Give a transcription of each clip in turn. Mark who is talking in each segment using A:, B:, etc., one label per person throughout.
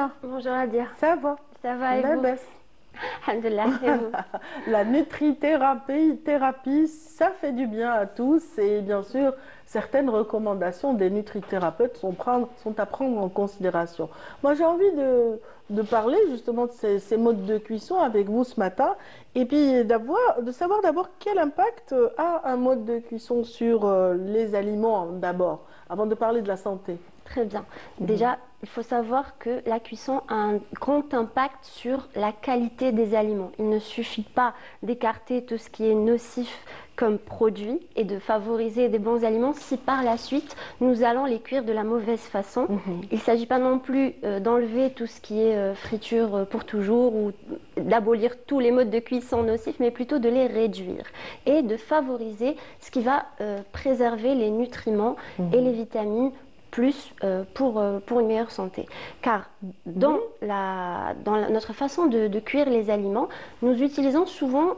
A: Samia,
B: Bonjour Adia,
A: ça va?
B: ça va et
A: La
B: vous?
A: baisse.
B: Alhamdulillah, et vous?
A: La thérapie, ça fait du bien à tous et bien sûr, certaines recommandations des nutrithérapeutes sont à prendre en considération. Moi, j'ai envie de parler justement de ces modes de cuisson avec vous ce matin et puis de savoir d'abord quel impact a un mode de cuisson sur les aliments d'abord, avant de parler de la santé.
B: Très bien.
A: Mhm.
B: Déjà, il faut savoir que la cuisson a un grand impact sur la qualité des aliments. Il ne suffit pas d'écarter tout ce qui est nocif comme produit et de favoriser des bons aliments si par la suite nous allons les cuire de la mauvaise façon.
A: Mhm.
B: Il ne s'agit pas non plus d'enlever tout ce qui est friture pour toujours ou d'abolir tous les modes de cuisson nocifs, mais plutôt de les réduire et de favoriser ce qui va préserver les nutriments et les
A: Mhm.
B: vitamines plus pour une meilleure santé. Car
A: Oui.
B: notre façon de cuire les aliments, nous utilisons souvent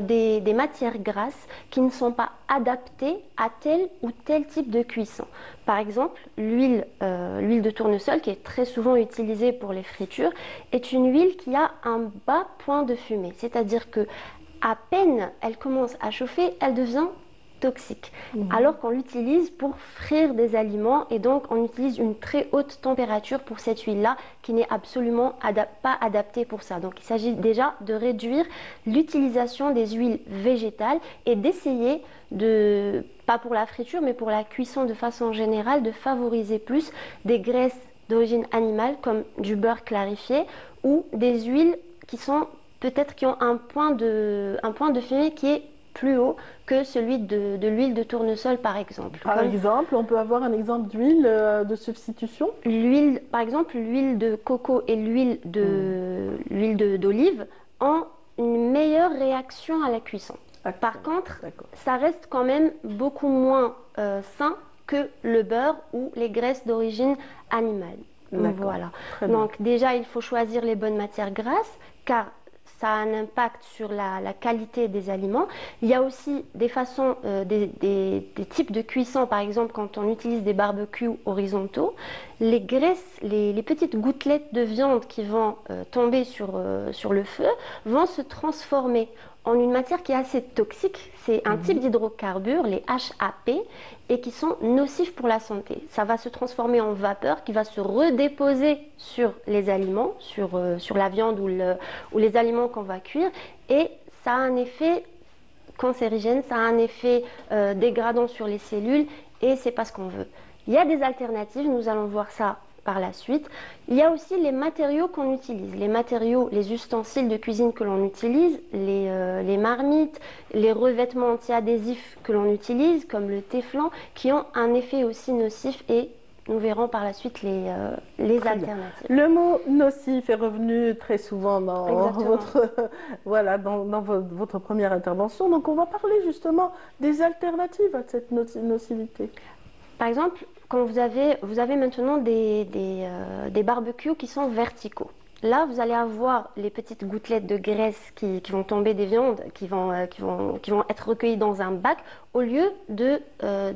B: des matières grasses qui ne sont pas adaptées à tel ou tel type de cuisson. Par exemple, l'huile de tournesol, qui est très souvent utilisée pour les fritures, est une huile qui a un bas point de fumée. C'est-à-dire que à peine elle commence à chauffer, elle devient toxique,
A: Mhm.
B: alors qu'on l'utilise pour frire des aliments et donc on utilise une très haute température pour cette huile-là qui n'est absolument pas adaptée pour ça. Donc il s'agit déjà de réduire l'utilisation des huiles végétales et d'essayer pas pour la friture, mais pour la cuisson de façon générale, de favoriser plus des graisses d'origine animale comme du beurre clarifié ou des huiles qui sont peut-être qui ont un point de fumée qui est plus haut que celui de l'huile de tournesol par exemple.
A: Par
B: Comme
A: exemple, on peut avoir un exemple d'huile de substitution?
B: l'huile, par exemple, l'huile de coco et
A: Hmm.
B: d'olive ont une meilleure réaction à la cuisson. Par
A: Action.
B: contre,
A: D'accord.
B: ça reste quand même beaucoup moins sain que le beurre ou les graisses d'origine animale.
A: D'accord.
B: Voilà.
A: Très bien.
B: Donc déjà, il faut choisir les bonnes matières grasses car ça a un impact sur la qualité des aliments. Il y a aussi des façons, des types de cuisson. Par exemple, quand on utilise des barbecues horizontaux, les graisses, les petites gouttelettes de viande qui vont tomber sur le feu vont se transformer en une matière qui est assez toxique. C'est un type
A: Mhm.
B: d'hydrocarbures, les HAP, et qui sont nocifs pour la santé. Ça va se transformer en vapeur qui va se redéposer sur les aliments, sur la viande ou les aliments qu'on va cuire, et ça a un effet cancérigène, ça a un effet dégradant sur les cellules, et c'est pas ce qu'on veut. Il y a des alternatives, nous allons voir ça par la suite. Il y a aussi les matériaux qu'on utilise, les matériaux, les ustensiles de cuisine que l'on utilise, les marmites, les revêtements anti-adhésifs que l'on utilise, comme le téflon, qui ont un effet aussi nocif et nous verrons par la suite les
A: Très bien.
B: alternatives.
A: Le mot nocif est revenu très souvent dans
B: Exactement.
A: voilà, dans votre première intervention. Donc, on va parler justement des alternatives à cette nocivité.
B: Par exemple, quand vous avez maintenant des barbecues qui sont verticaux. Là, vous allez avoir les petites gouttelettes de graisse qui vont tomber des viandes, qui vont être recueillies dans un bac, au lieu de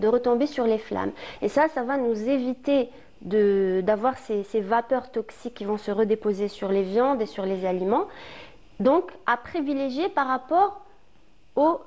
B: retomber sur les flammes. Et ça va nous éviter d'avoir ces vapeurs toxiques qui vont se redéposer sur les viandes et sur les aliments. Donc, à privilégier par rapport
A: Au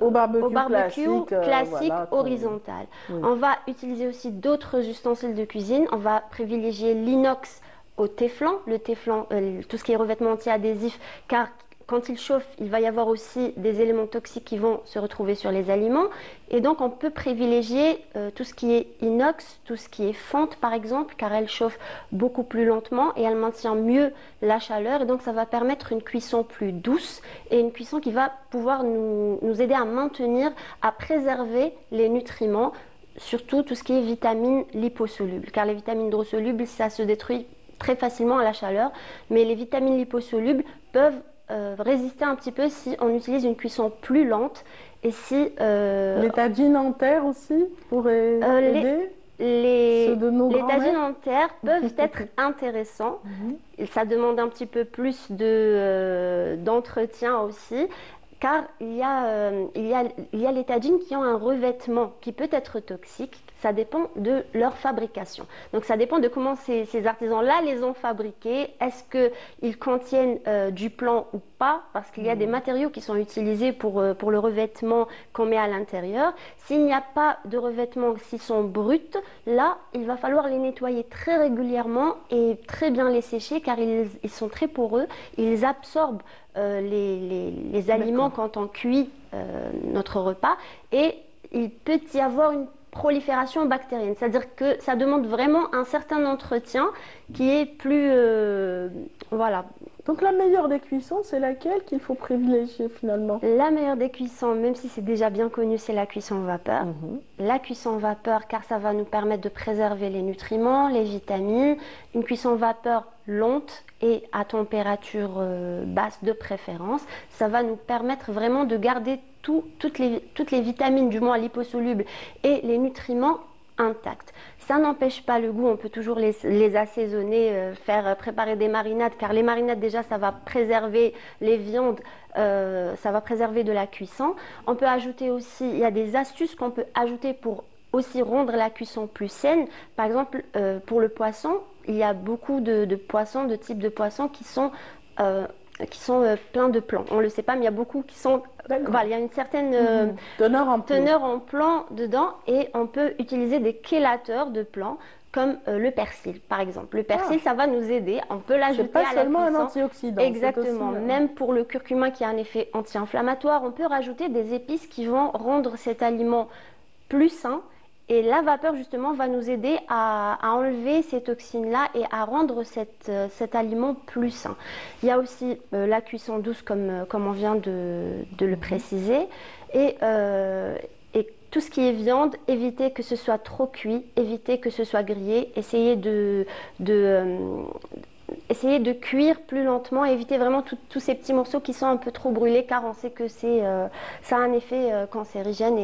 B: au
A: barbecue
B: barbecue
A: classique,
B: classique
A: voilà.
B: horizontal.
A: Oui.
B: On va utiliser aussi d'autres ustensiles de cuisine. On va privilégier l'inox au téflon, le téflon, tout ce qui est revêtement anti-adhésif, car quand il chauffe, il va y avoir aussi des éléments toxiques qui vont se retrouver sur les aliments. Et donc, on peut privilégier tout ce qui est inox, tout ce qui est fonte, par exemple, car elle chauffe beaucoup plus lentement et elle maintient mieux la chaleur. Et donc, ça va permettre une cuisson plus douce et une cuisson qui va pouvoir nous aider à maintenir, à préserver les nutriments, surtout tout ce qui est vitamines liposolubles. Car les vitamines hydrosolubles, ça se détruit très facilement à la chaleur, mais les vitamines liposolubles peuvent résister un petit peu si on utilise une cuisson plus lente et si
A: L'état nanterre aussi pourrait
B: euh,
A: aider, ceux
B: les,
A: de nos
B: les tagines
A: grands-mères.
B: dentaires peuvent être intéressants.
A: Mhm.
B: Ça demande un petit peu plus d'entretien aussi. car il y a les tagines qui ont un revêtement qui peut être toxique. Ça dépend de leur fabrication. Donc ça dépend de comment ces artisans-là les ont fabriqués. Est-ce qu'ils contiennent du plomb ou pas? Parce qu'il y a des matériaux qui sont utilisés pour le revêtement qu'on met à l'intérieur. S'il n'y a pas de revêtement, s'ils sont bruts, là, il va falloir les nettoyer très régulièrement et très bien les sécher car ils sont très poreux. Ils absorbent les aliments quand on cuit notre repas et il peut y avoir une prolifération bactérienne, c'est-à-dire que ça demande vraiment un certain entretien qui est plus... voilà.
A: Donc la meilleure des cuissons, c'est laquelle qu'il faut privilégier finalement?
B: La meilleure des cuissons, même si c'est déjà bien connu, c'est la cuisson vapeur. La cuisson vapeur, car ça va nous permettre de préserver les nutriments, les vitamines. Une cuisson vapeur lente et à température basse de préférence, ça va nous permettre vraiment de garder toutes les vitamines, du moins liposolubles, et les nutriments intacts. Ça n'empêche pas le goût, on peut toujours les assaisonner, faire préparer des marinades, car les marinades déjà ça va préserver les viandes, ça va préserver de la cuisson. On peut ajouter aussi, il y a des astuces qu'on peut ajouter pour aussi rendre la cuisson plus saine. Par exemple, pour le poisson, il y a beaucoup de poissons, de types de poissons qui sont pleins de plomb. On ne le sait pas, mais il y a beaucoup qui sont... Voilà, il y a une certaine teneur en plomb dedans et on peut utiliser des chélateurs de plomb comme le persil, par exemple. Le persil, ça va nous aider. On peut l'ajouter à la cuisson.
A: C'est pas seulement un antioxydant.
B: Exactement. Aussi, même pour le curcuma qui a un effet anti-inflammatoire, on peut rajouter des épices qui vont rendre cet aliment plus sain. Et la vapeur, justement, va nous aider à enlever ces toxines-là et à rendre cet aliment plus sain. Il y a aussi la cuisson douce, comme on vient de le préciser. Et tout ce qui est viande, éviter que ce soit trop cuit, éviter que ce soit grillé, essayer de cuire plus lentement, éviter vraiment tous ces petits morceaux qui sont un peu trop brûlés, car on sait que ça a un effet cancérigène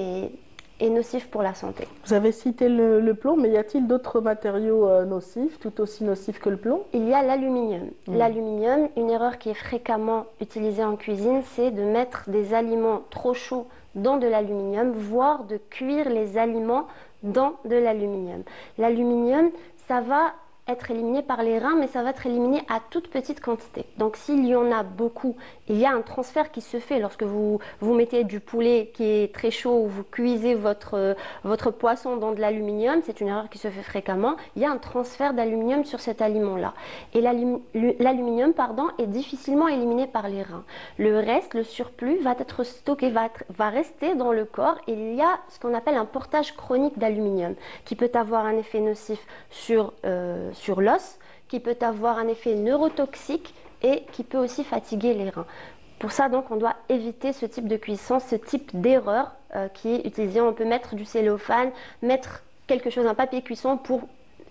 B: et nocif pour la santé.
A: Vous avez cité le plomb, mais y a-t-il d'autres matériaux nocifs, tout aussi nocifs que le plomb?
B: Il y a l'aluminium. L'aluminium, une erreur qui est fréquemment utilisée en cuisine, c'est de mettre des aliments trop chauds dans de l'aluminium, voire de cuire les aliments dans de l'aluminium. L'aluminium, ça va être éliminé par les reins, mais ça va être éliminé à toute petite quantité. Donc s'il y en a beaucoup, il y a un transfert qui se fait lorsque vous mettez du poulet qui est très chaud ou vous cuisez votre poisson dans de l'aluminium, c'est une erreur qui se fait fréquemment, il y a un transfert d'aluminium sur cet aliment-là. Et l'aluminium, est difficilement éliminé par les reins. Le reste, le surplus, va être stocké, va rester dans le corps. Et il y a ce qu'on appelle un portage chronique d'aluminium qui peut avoir un effet nocif sur l'os, qui peut avoir un effet neurotoxique et qui peut aussi fatiguer les reins. Pour ça, donc, on doit éviter ce type de cuisson, ce type d'erreur qui est utilisé. On peut mettre du cellophane, mettre quelque chose, un papier cuisson pour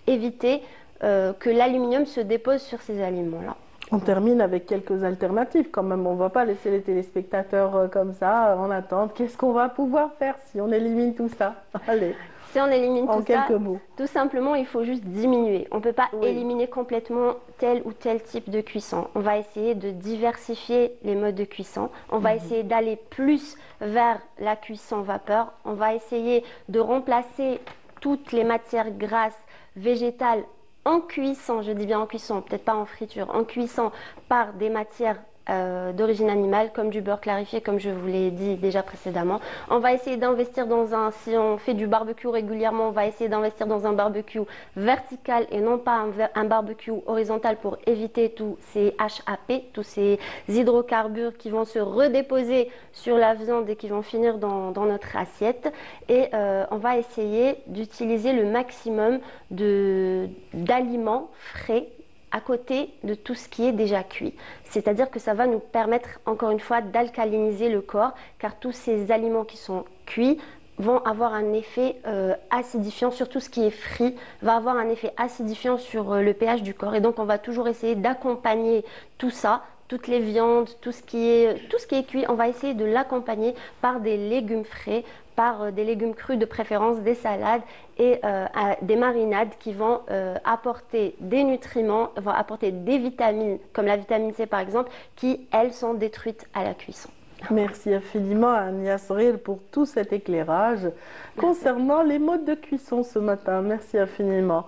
B: éviter que l'aluminium se dépose sur ces aliments-là.
A: On termine avec quelques alternatives quand même. On ne va pas laisser les téléspectateurs comme ça en attente. Qu'est-ce qu'on va pouvoir faire si on élimine tout ça? Allez.
B: Si on élimine tout ça,
A: mots.
B: Tout simplement, il faut juste diminuer. On ne peut pas éliminer complètement tel ou tel type de cuisson. On va essayer de diversifier les modes de cuisson. On va essayer d'aller plus vers la cuisson vapeur. On va essayer de remplacer toutes les matières grasses végétales en cuisson, je dis bien en cuisson, peut-être pas en friture, en cuisson par des matières d'origine animale, comme du beurre clarifié, comme je vous l'ai dit déjà précédemment. On va essayer d'investir si on fait du barbecue régulièrement, on va essayer d'investir dans un barbecue vertical et non pas un barbecue horizontal pour éviter tous ces HAP, tous ces hydrocarbures qui vont se redéposer sur la viande et qui vont finir dans notre assiette. Et on va essayer d'utiliser le maximum d'aliments frais à côté de tout ce qui est déjà cuit. C'est-à-dire que ça va nous permettre, encore une fois, d'alcaliniser le corps, car tous ces aliments qui sont cuits vont avoir un effet acidifiant sur tout ce qui est frit, va avoir un effet acidifiant sur le pH du corps. Et donc, on va toujours essayer d'accompagner tout ça, toutes les viandes, tout ce qui est cuit, on va essayer de l'accompagner par des légumes frais, par des légumes crus de préférence, des salades et des marinades qui vont apporter des nutriments, vont apporter des vitamines, comme la vitamine C par exemple, qui elles sont détruites à la cuisson.
A: Merci infiniment à Agnès Ril pour tout cet éclairage concernant les modes de cuisson ce matin. Merci infiniment.